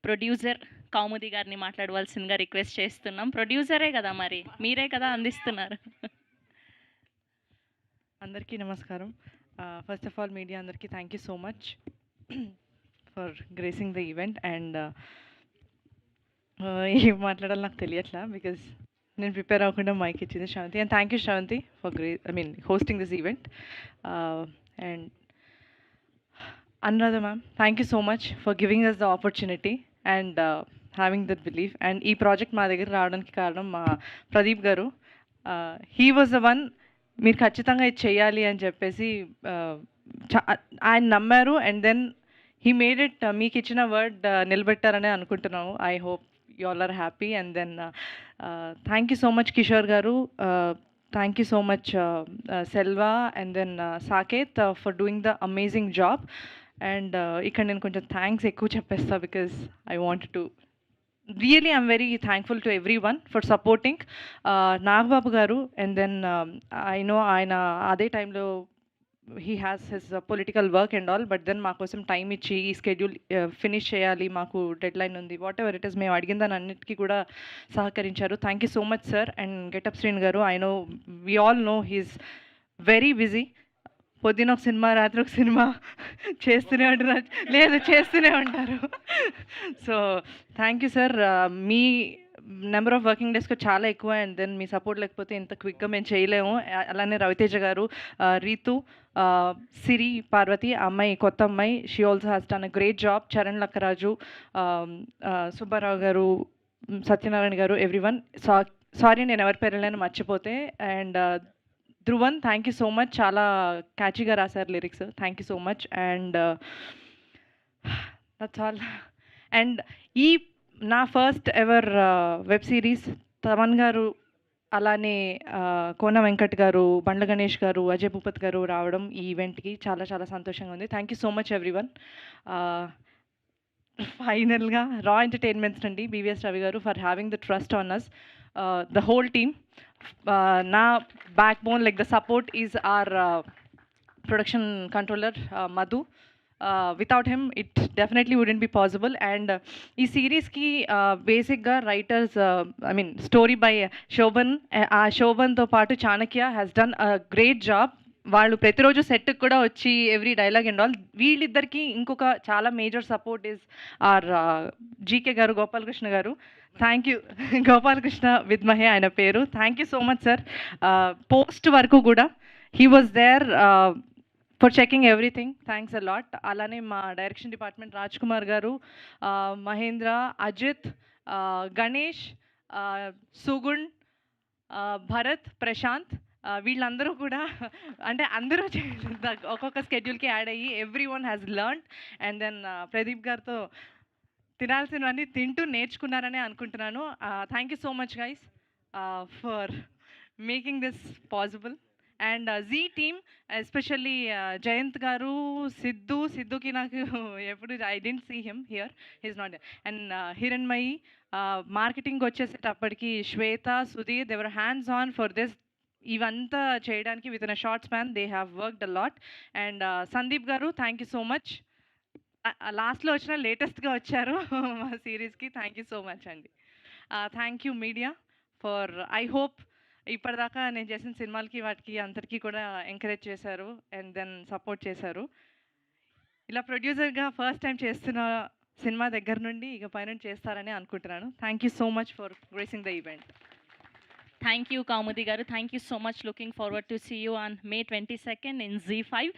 Producer కౌముది గారిని మాట్లాడవలసిందిగా request చేస్తున్నాం. ప్రొడ్యూసరే కదా, మరి మీరే కదా అందిస్తున్నారు. అందరికీ నమస్కారం. ఫస్ట్ ఆఫ్ ఆల్ మీడియా అందరికీ thank you so much for gracing the event. And ఏం మాట్లాడాలో నాకు తెలియట్లా బికాజ్ నేను ప్రిపేర్ అవ్వకుండా మైక్ ఇచ్చింది Sravanthi. And thank you Sravanthi for hosting this event. And Anuradha ma'am, thank you so much for giving us the opportunity and having that belief. And ఈ project మా దగ్గర రావడానికి కారణం మా ప్రదీప్ గారు. హీ వాజ్ ద వన్, మీరు ఖచ్చితంగా ఇది చేయాలి అని చెప్పేసి ఆయన నమ్మారు. And then he made it. మీకు ఇచ్చిన వర్డ్ నిలబెట్టారనే అనుకుంటున్నాము. I hope you all are happy. And then thank you so much Kishore గారు, thank you so much Selva, and then Saketh for doing the amazing job. And ఇక్కడ నేను కొంచెం థ్యాంక్స్ ఎక్కువ చెప్పేస్తా because I want to really I'm very thankful to everyone for supporting Nagbabu garu. And then I know ఆయన అదే టైంలో he has his political work and all, but then మా కోసం టైం ఇచ్చి ఈ స్కెడ్యూల్ ఫినిష్ చేయాలి, మాకు డెడ్ లైన్ ఉంది, వాట్ ఎవర్ ఇట్ ఇస్, మేము అడిగిన దాని అన్నిటికీ కూడా సహకరించారు. Thank you so much sir. And Getup Srinu గారు, I know we all know he's very busy. పొద్దున ఒక సినిమా, రాత్రి ఒక సినిమా చేస్తూనే ఉంటారు, లేదు చేస్తూనే ఉంటారు. So thank you sir. Me number of working డేస్కి చాలా ఎక్కువ. అండ్ దెన్ మీ సపోర్ట్ లేకపోతే ఇంత క్విక్గా మేము చేయలేము. అలానే రవితేజ గారు, రీతు, సిరి పార్వతి, అమ్మాయి కొత్త అమ్మాయి, she also has done a great job. Charan Lakkaraju, Subbarao గారు, సత్యనారాయణ గారు, ఎవ్రీవన్. సారీ నేను ఎవరి పేర్లను మర్చిపోతే. And Dhruvan, thank you so much, చాలా క్యాచీగా రాశారు lyrics, thank you so much. And that's all. And ఈ నా first ever web series Thaman గారు, అలానే కోన వెంకట్ గారు, బండ్ల గణేష్ గారు, అజయ్ భూపత్ గారు రావడం ఈ ఈవెంట్కి చాలా చాలా సంతోషంగా ఉంది. Thank you so much everyone. ఫైనల్గా రా ఎంటర్టైన్మెంట్స్ నుండి బీవీఎస్ రవి గారు for having the trust on us, the whole team. నా backbone, like the support is our production controller Madhu. Without him it definitely wouldn't be possible. And ఈ సిరీస్కి బేసిక్గా writers, story by Shobhan. ఆ శోభన్తో పాటు Chanakya has done a great job. వాళ్ళు ప్రతిరోజు సెట్కి కూడా వచ్చి ఎవ్రీ డైలాగ్ అండ్ ఆల్. వీళ్ళిద్దరికి ఇంకొక చాలా major support is our GK గారు, గోపాలకృష్ణ గారు. Thank you. గోపాలకృష్ణ విద్మహే ఆయన పేరు. Thank you so much sir. Post వరకు కూడా he was there for checking everything. Thanks a lot. అలానే మా డైరెక్షన్ డిపార్ట్మెంట్ రాజ్ కుమార్ గారు, మహేంద్ర, అజిత్, గణేష్, సుగుణ్, భరత్, ప్రశాంత్, వీళ్ళందరూ కూడా, అంటే అందరూ ఒక్కొక్క స్కెడ్యూల్కి యాడ్ అయ్యి everyone has learned. And then Pradeep గారితో తినాల్సినవన్నీ తింటూ నేర్చుకున్నారనే అనుకుంటున్నాను. Thank you so much guys for making this possible. And Zee team, especially Jayanth గారు, సిద్ధుకి నాకు ఎప్పుడు I didn't see him here, he's not. And Hiranmayi, marketing వచ్చేసేటప్పటికి Shweta, Sudheer, they were hands on for this. ఇవంతా చేయడానికి within a short span they have worked a lot. And Sandeep గారు, thank you so much. లాస్ట్లో వచ్చిన లేటెస్ట్గా వచ్చారు మా సిరీస్కి. థ్యాంక్ యూ సో మచ్ అండి. Thank you media for, I hope ఇప్పటిదాకా నేను చేసిన సినిమాలకి వాటికి అందరికీ కూడా ఎంకరేజ్ చేశారు అండ్ దెన్ సపోర్ట్ చేశారు. ఇలా ప్రొడ్యూసర్గా ఫస్ట్ టైం చేస్తున్న సినిమా దగ్గర నుండి ఇక పైన చేస్తారని అనుకుంటున్నాను. Thank you so much for gracing the event. Thank you, Kaumudi garu. Thank you so much. Looking forward to see you on May 22nd in Z5.